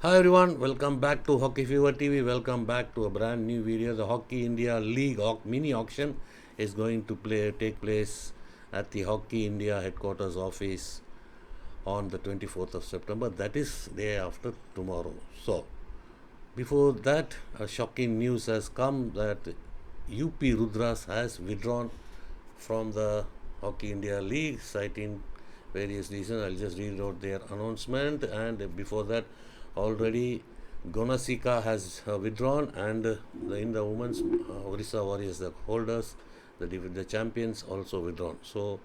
Hi everyone, welcome back to Hockey Fever TV. Welcome back to a brand new video. The Hockey India League mini auction is going to take place at the Hockey India headquarters office on the 24th of September. That is day after tomorrow. So, before that, a shocking news has come that UP Rudras has withdrawn from the Hockey India League, citing various reasons. I'll just read out their announcement. And before that, already Gonasika has withdrawn, and in the women's Orissa Warriors, the holders, the champions, also withdrawn. So,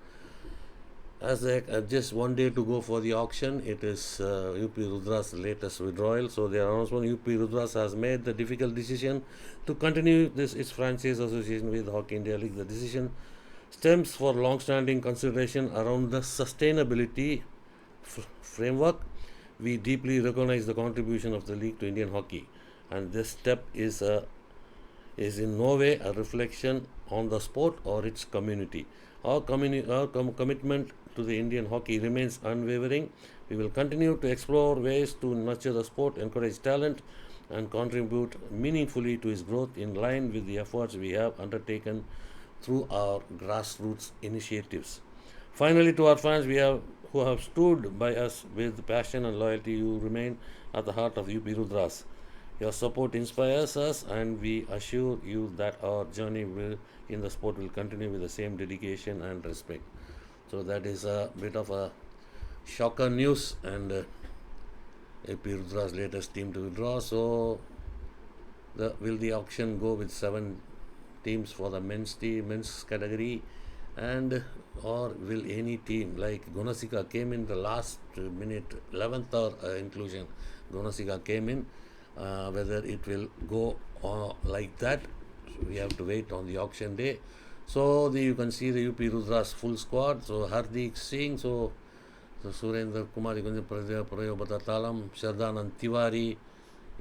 as just one day to go for the auction, it is UP Rudra's latest withdrawal. So their announcement: UP Rudras has made the difficult decision to continue its franchise association with Hockey India League. The decision stems for long-standing consideration around the sustainability framework. We deeply recognize the contribution of the league to Indian hockey, and this step is in no way a reflection on the sport or its community. Our commitment to the Indian hockey remains unwavering. We will continue to explore ways to nurture the sport, encourage talent, and contribute meaningfully to its growth in line with the efforts we have undertaken through our grassroots initiatives. Finally, to our fans who have stood by us with passion and loyalty, you remain at the heart of UP Rudras. Your support inspires us, and we assure you that our journey in the sport will continue with the same dedication and respect. So that is a bit of a shocker news, and AP Rudra's latest team to withdraw. So, will the auction go with 7 teams for the men's category, and or will any team like Gonasika came in the last minute 11th or inclusion? Gonasika came in. Whether it will go like that, we have to wait on the auction day. So you can see the UP Rudra's full squad. So Hardik Singh, so Surendra Kumar, Prayobata Talam, Shardanand Tiwari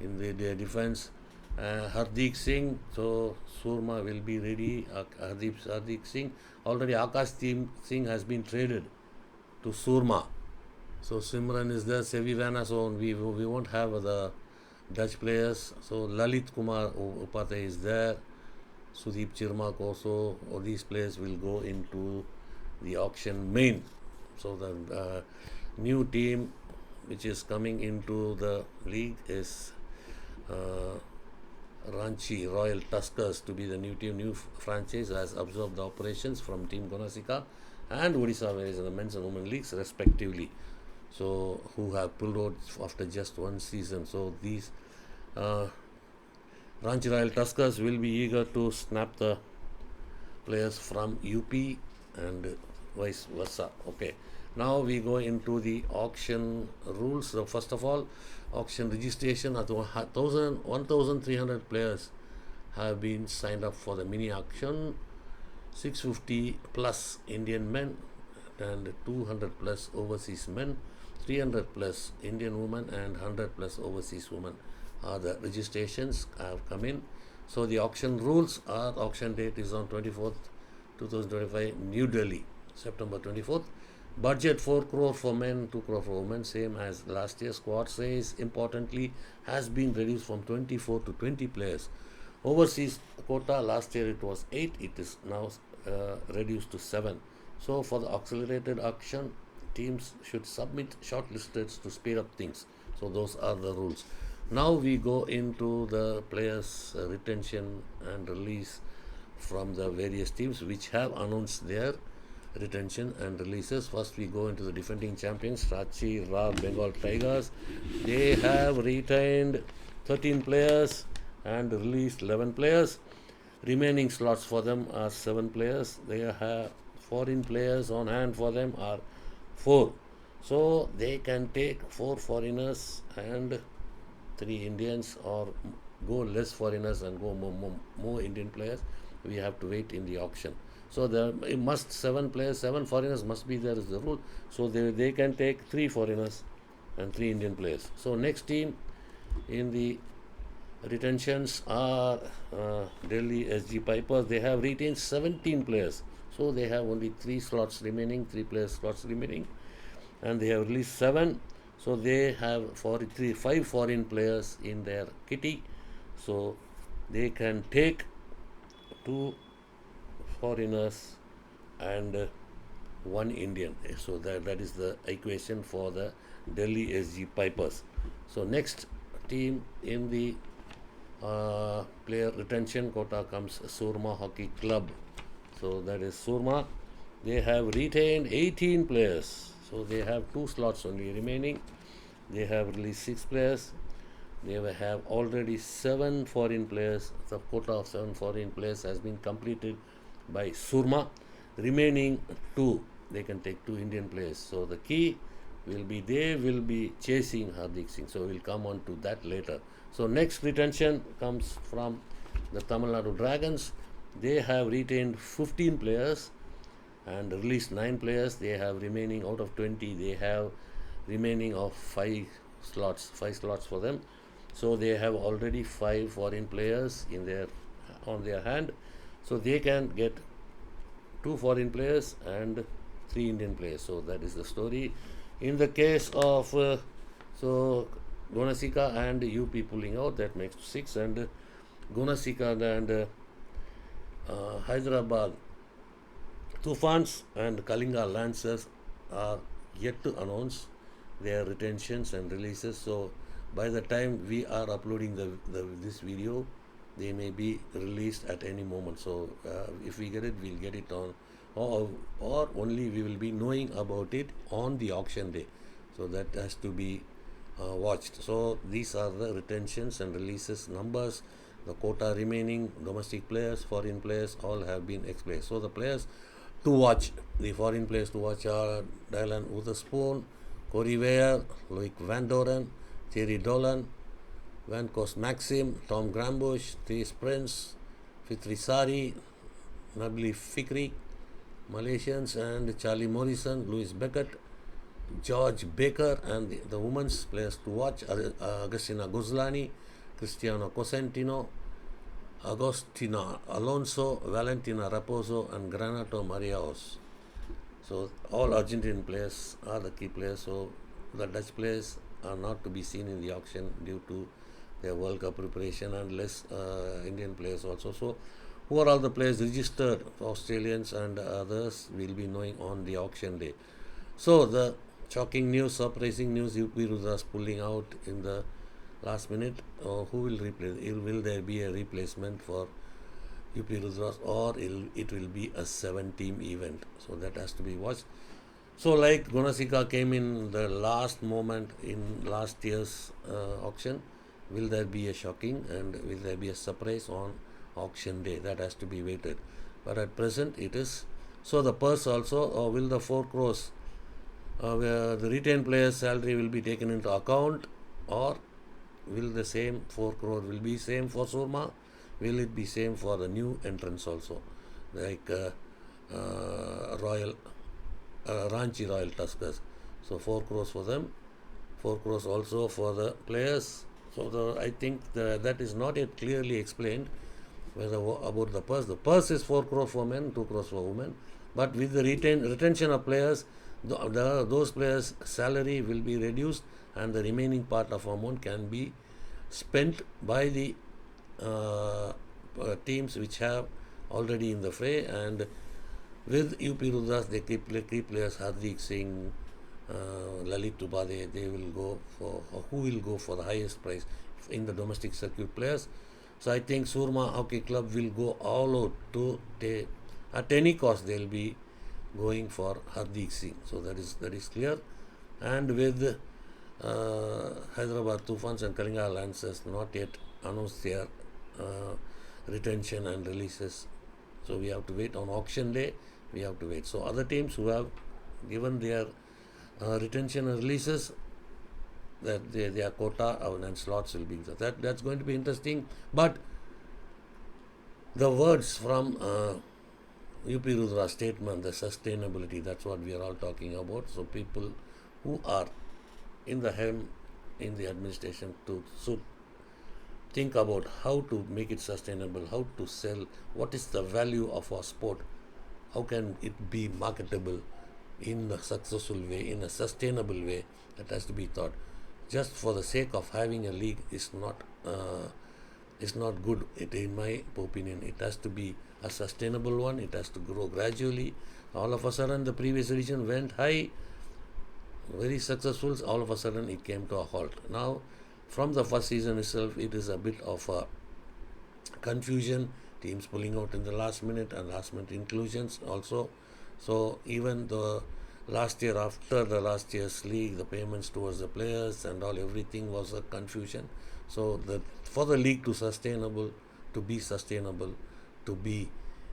in the defense. Hardik Singh, so Surma will be ready. Hardik Singh, already Akash Singh has been traded to Surma. So Simran is there, Sevi Vana, so we won't have the Dutch players. So Lalit Kumar Upadhyay is there. Sudeep Chirmak also. All these players will go into the auction main. So the new team which is coming into the league is Ranchi Royal Tuskers to be the new franchise, has absorbed the operations from Team Gonasika and Odisha Warriors in the men's and women's leagues respectively. So who have pulled out after just one season. So these Ranchi Royal Tuskers will be eager to snap the players from UP and vice versa. Okay, now we go into the auction rules. So first of all, auction registration at 1,300 players have been signed up for the mini auction. 650 plus Indian men and 200 plus overseas men, 300 plus Indian women, and 100 plus overseas women are the registrations have come in. So the auction rules are: auction date is on 24th 2025, New Delhi, September 24th. Budget 4 crore for men, 2 crore for women, same as last year. Squad size importantly has been reduced from 24 to 20 players. Overseas quota, last year it was 8, it is now reduced to 7. So for the accelerated auction, teams should submit shortlists to speed up things. So those are the rules. Now we go into the players' retention and release from the various teams which have announced their retention and releases. First we go into the defending champions, Ranchi Bengal Tigers. They have retained 13 players and released 11 players. Remaining slots for them are 7 players. They have foreign players on hand for them are 4. So they can take 4 foreigners and 3 Indians, or go less foreigners and go more Indian players. We have to wait in the auction. So there must 7 players, 7 foreigners must be there is the rule. So they can take 3 foreigners and 3 Indian players. So next team in the retentions are Delhi SG Pipers. They have retained 17 players. So they have only 3 slots remaining, 3 players slots remaining, and they have released 7. So they have 5 foreign players in their kitty. So they can take 2 foreigners and 1 Indian. So that is the equation for the Delhi SG Pipers. So next team in the player retention quota comes Surma Hockey Club. So that is Surma. They have retained 18 players. So they have 2 slots only remaining. They have released 6 players. They have already 7 foreign players. The quota of 7 foreign players has been completed by Surma. Remaining 2, they can take 2 Indian players. So the key will be they will be chasing Hardik Singh. So we'll come on to that later. So next retention comes from the Tamil Nadu Dragons. They have retained 15 players and released 9 players. They have remaining out of 20. They have remaining of 5 slots for them. So they have already 5 foreign players on their hand. So they can get 2 foreign players and 3 Indian players. So that is the story. In the case of Gunasika and UP pulling out, that makes 6, and Gunasika and Hyderabad Tufans and Kalinga Lancers are yet to announce their retentions and releases. So by the time we are uploading this video, they may be released at any moment. So if we get it, we'll get it on, or only we will be knowing about it on the auction day. So that has to be watched. So these are the retentions and releases numbers. The quota remaining, domestic players, foreign players, all have been explained. So the players to watch, the foreign players to watch are Dylan Witherspoon, Corey Weir, Loic Van Doren, Thierry Dolan, Van Kos Maxim, Tom Grambush, Thais Prince, Fitri Sari, Nabili Fikri, Malaysians, and Charlie Morrison, Louis Beckett, George Baker, and the women's players to watch are Agustina Guzlani, Cristiano Cosentino, Agostina Alonso, Valentina Raposo, and Granato Mariaos. So all Argentine players are the key players. So the Dutch players are not to be seen in the auction due to their World Cup preparation, and less Indian players also. So who are all the players registered? Australians and others will be knowing on the auction day. So the shocking news, surprising news, UP Rudras pulling out in the last minute. Who will replace? Will there be a replacement for UP Rudras, or it will be a 7-team event? So that has to be watched. So like Gunasika came in the last moment in last year's auction, will there be a shocking and will there be a surprise on auction day? That has to be waited. But at present it is. So the purse also, will the 4 crores, where the retained player's salary will be taken into account, or will the same 4 crore will be same for Surma? Will it be same for the new entrants also, like Ranchi Royal Tuskers? So 4 crores for them, 4 crores also for the players. So I think that is not yet clearly explained whether about the purse. The purse is 4 crores for men, 2 crores for women. But with the retention of players, those players' salary will be reduced, and the remaining part of amount can be spent by the teams which have already in the fray. And with UP Rudras, they keep players Hardik Singh, Lalit Tubade. They will go for, or who will go for the highest price in the domestic circuit players. So I think Surma Hockey Club will go all out to take, at any cost they will be going for Hardik Singh. So that is clear. And with Hyderabad Tufans and Kalinga Lancers not yet announced their retention and releases. So we have to wait on auction day. We have to wait. So other teams who have given their retention and releases, that their quota and slots will be that's going to be interesting. But the words from UP Rudra statement, the sustainability, that's what we are all talking about. So people who are in the helm in the administration should think about how to make it sustainable, how to sell, what is the value of our sport, how can it be marketable in a successful way, in a sustainable way, That has to be thought. Just for the sake of having a league is not good. In my opinion, it has to be a sustainable one. It has to grow gradually. All of a sudden, the previous edition went high, very successful. All of a sudden, it came to a halt. Now, from the first season itself, it is a bit of a confusion. Teams pulling out in the last minute and last minute inclusions also. So even the last year, after the last year's league, the payments towards the players and all, everything was a confusion. So for the league to be sustainable, to be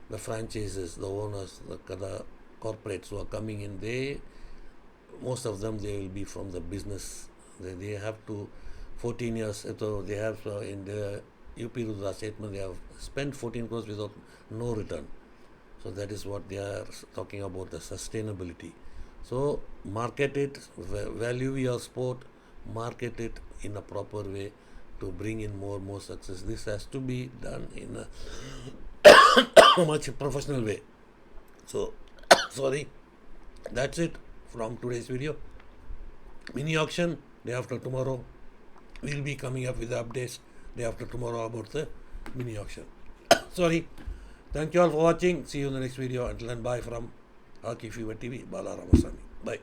the franchises, the owners, the corporates who are coming in, most of them, they will be from the business. They have to 14 years. So they have in the UP Rudra statement, they have spent 14 crores without no return. So that is what they are talking about, the sustainability. So market it, value your sport, market it in a proper way to bring in more success. This has to be done in a much professional way. So, sorry, that's it from today's video. Mini auction, day after tomorrow. We'll be coming up with the updates day after tomorrow about the mini auction. Sorry. Thank you all for watching. See you in the next video. Until then, bye from Hockey Fever TV, Bala Ramasamy. Bye.